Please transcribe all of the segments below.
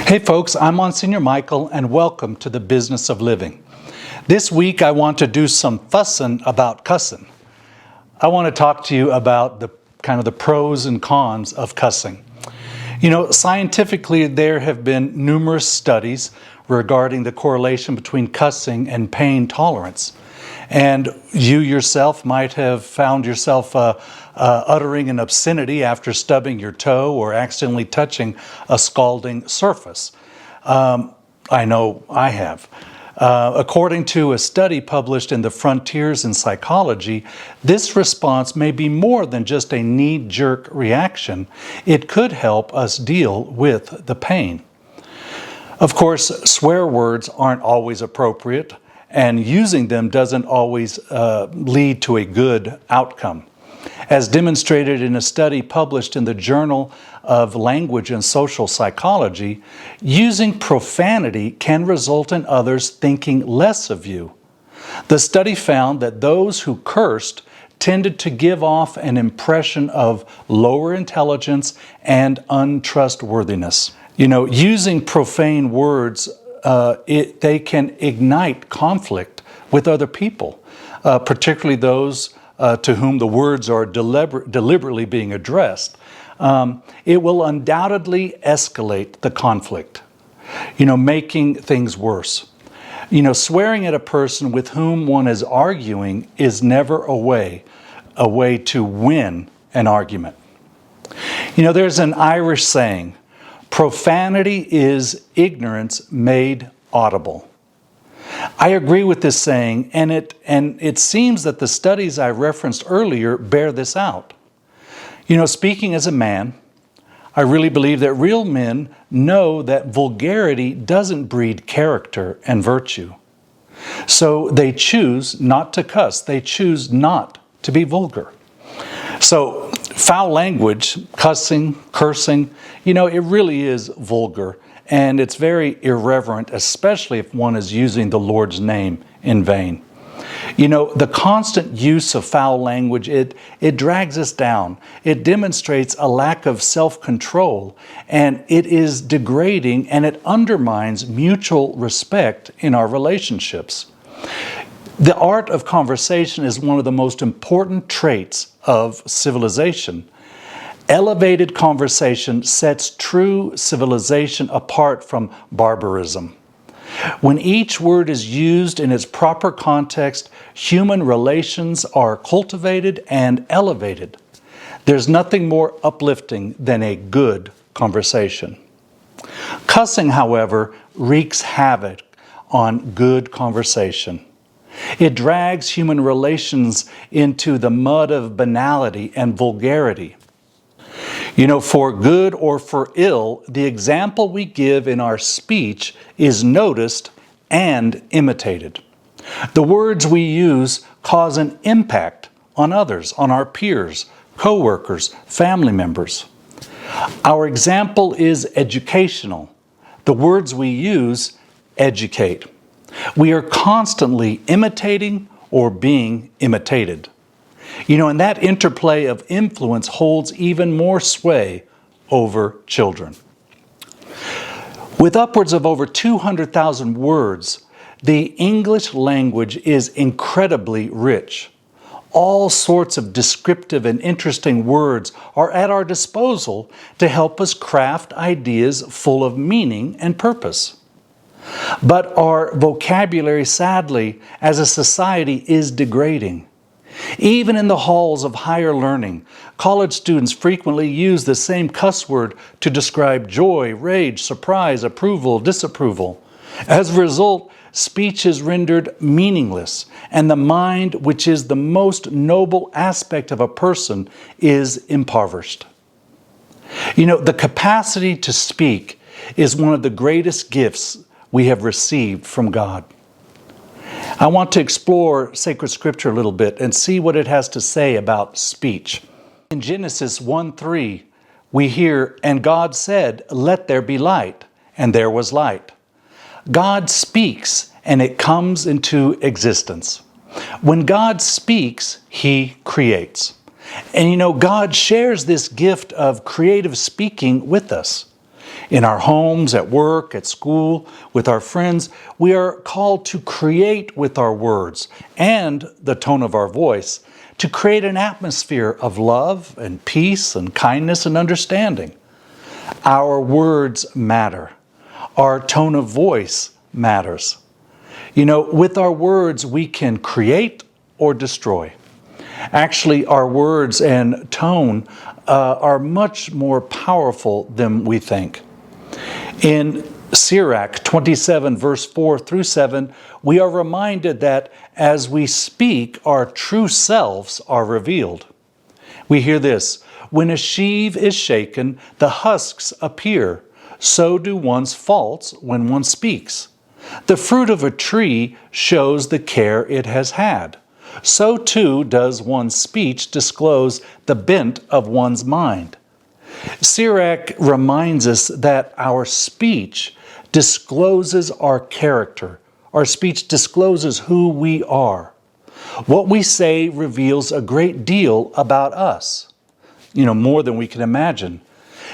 Hey folks, I'm Monsignor Michael and welcome to the Business of Living. This week I want to do some fussin' about cussin'. I want to talk to you about the pros and cons of cussing. You know, scientifically there have been numerous studies regarding the correlation between cussing and pain tolerance. And you yourself might have found yourself uttering an obscenity after stubbing your toe or accidentally touching a scalding surface. I know I have. According to a study published in the Frontiers in Psychology, this response may be more than just a knee-jerk reaction. It could help us deal with the pain. Of course, swear words aren't always appropriate, and using them doesn't always lead to a good outcome. As demonstrated in a study published in the Journal of Language and Social Psychology, using profanity can result in others thinking less of you. The study found that those who cursed tended to give off an impression of lower intelligence and untrustworthiness. You know, using profane words, they can ignite conflict with other people, particularly those to whom the words are deliberately being addressed. It will undoubtedly escalate the conflict, making things worse. Swearing at a person with whom one is arguing is never a way to win an argument. There's an Irish saying, profanity is ignorance made audible. I agree with this saying, and it seems that the studies I referenced earlier bear this out. Speaking as a man, I really believe that real men know that vulgarity doesn't breed character and virtue. So they choose not to cuss. They choose not to be vulgar. So foul language, cussing, cursing, it really is vulgar. And it's very irreverent, especially if one is using the Lord's name in vain. The constant use of foul language, it drags us down. It demonstrates a lack of self-control, and it is degrading, and it undermines mutual respect in our relationships. The art of conversation is one of the most important traits of civilization. Elevated conversation sets true civilization apart from barbarism. When each word is used in its proper context, human relations are cultivated and elevated. There's nothing more uplifting than a good conversation. Cussing, however, wreaks havoc on good conversation. It drags human relations into the mud of banality and vulgarity. For good or for ill, the example we give in our speech is noticed and imitated. The words we use cause an impact on others, on our peers, co-workers, family members. Our example is educational. The words we use educate. We are constantly imitating or being imitated. And that interplay of influence holds even more sway over children. With upwards of over 200,000 words, the English language is incredibly rich. All sorts of descriptive and interesting words are at our disposal to help us craft ideas full of meaning and purpose. But our vocabulary, sadly, as a society, is degrading. Even in the halls of higher learning, college students frequently use the same cuss word to describe joy, rage, surprise, approval, disapproval. As a result, speech is rendered meaningless, and the mind, which is the most noble aspect of a person, is impoverished. The capacity to speak is one of the greatest gifts we have received from God. I want to explore sacred scripture a little bit and see what it has to say about speech. In Genesis 1:3, we hear, "And God said, 'Let there be light,' and there was light." God speaks, and it comes into existence. When God speaks, He creates. And God shares this gift of creative speaking with us. In our homes, at work, at school, with our friends, we are called to create with our words and the tone of our voice, to create an atmosphere of love and peace and kindness and understanding. Our words matter. Our tone of voice matters. You know, with our words, we can create or destroy. Actually, our words and tone are much more powerful than we think. In Sirach 27, verse 4 through 7, we are reminded that as we speak, our true selves are revealed. We hear this: when a sheaf is shaken, the husks appear. So do one's faults when one speaks. The fruit of a tree shows the care it has had. So too does one's speech disclose the bent of one's mind. Sirach reminds us that our speech discloses our character. Our speech discloses who we are. What we say reveals a great deal about us, more than we can imagine.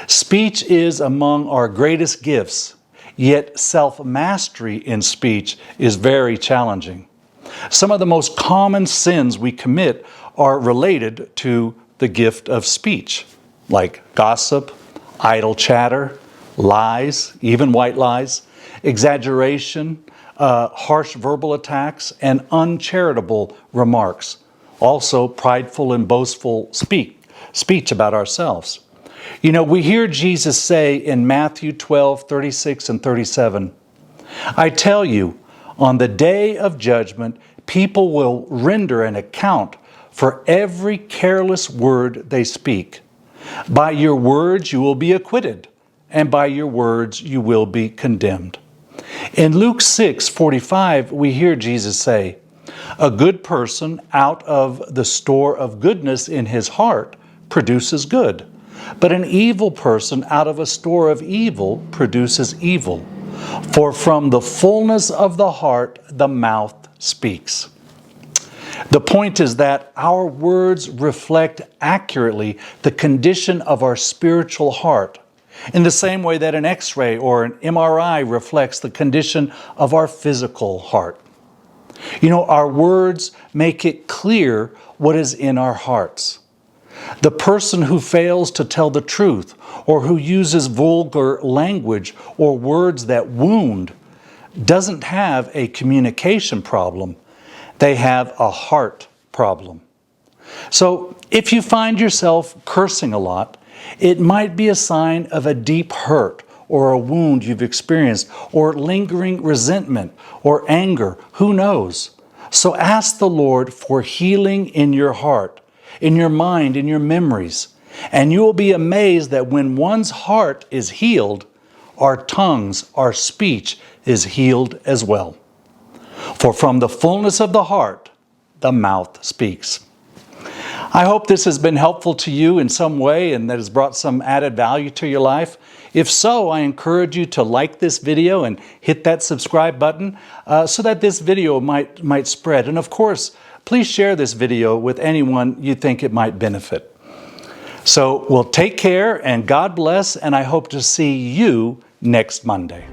Speech is among our greatest gifts, yet self-mastery in speech is very challenging. Some of the most common sins we commit are related to the gift of speech, like gossip, idle chatter, lies, even white lies, exaggeration, harsh verbal attacks, and uncharitable remarks. Also, prideful and boastful speech about ourselves. We hear Jesus say in Matthew 12, 36 and 37, "I tell you, on the day of judgment, people will render an account for every careless word they speak. By your words you will be acquitted, and by your words you will be condemned." In Luke 6:45, we hear Jesus say, "A good person out of the store of goodness in his heart produces good, but an evil person out of a store of evil produces evil. For from the fullness of the heart the mouth speaks." The point is that our words reflect accurately the condition of our spiritual heart, in the same way that an X-ray or an MRI reflects the condition of our physical heart. Our words make it clear what is in our hearts. The person who fails to tell the truth, or who uses vulgar language or words that wound, doesn't have a communication problem. They have a heart problem. So if you find yourself cursing a lot, it might be a sign of a deep hurt or a wound you've experienced, or lingering resentment or anger. Who knows? So ask the Lord for healing in your heart, in your mind, in your memories. And you will be amazed that when one's heart is healed, our tongues, our speech is healed as well. For from the fullness of the heart, the mouth speaks. I hope this has been helpful to you in some way and that has brought some added value to your life. If so, I encourage you to like this video and hit that subscribe button so that this video might spread. And of course, please share this video with anyone you think it might benefit. So, well, take care and God bless, and I hope to see you next Monday.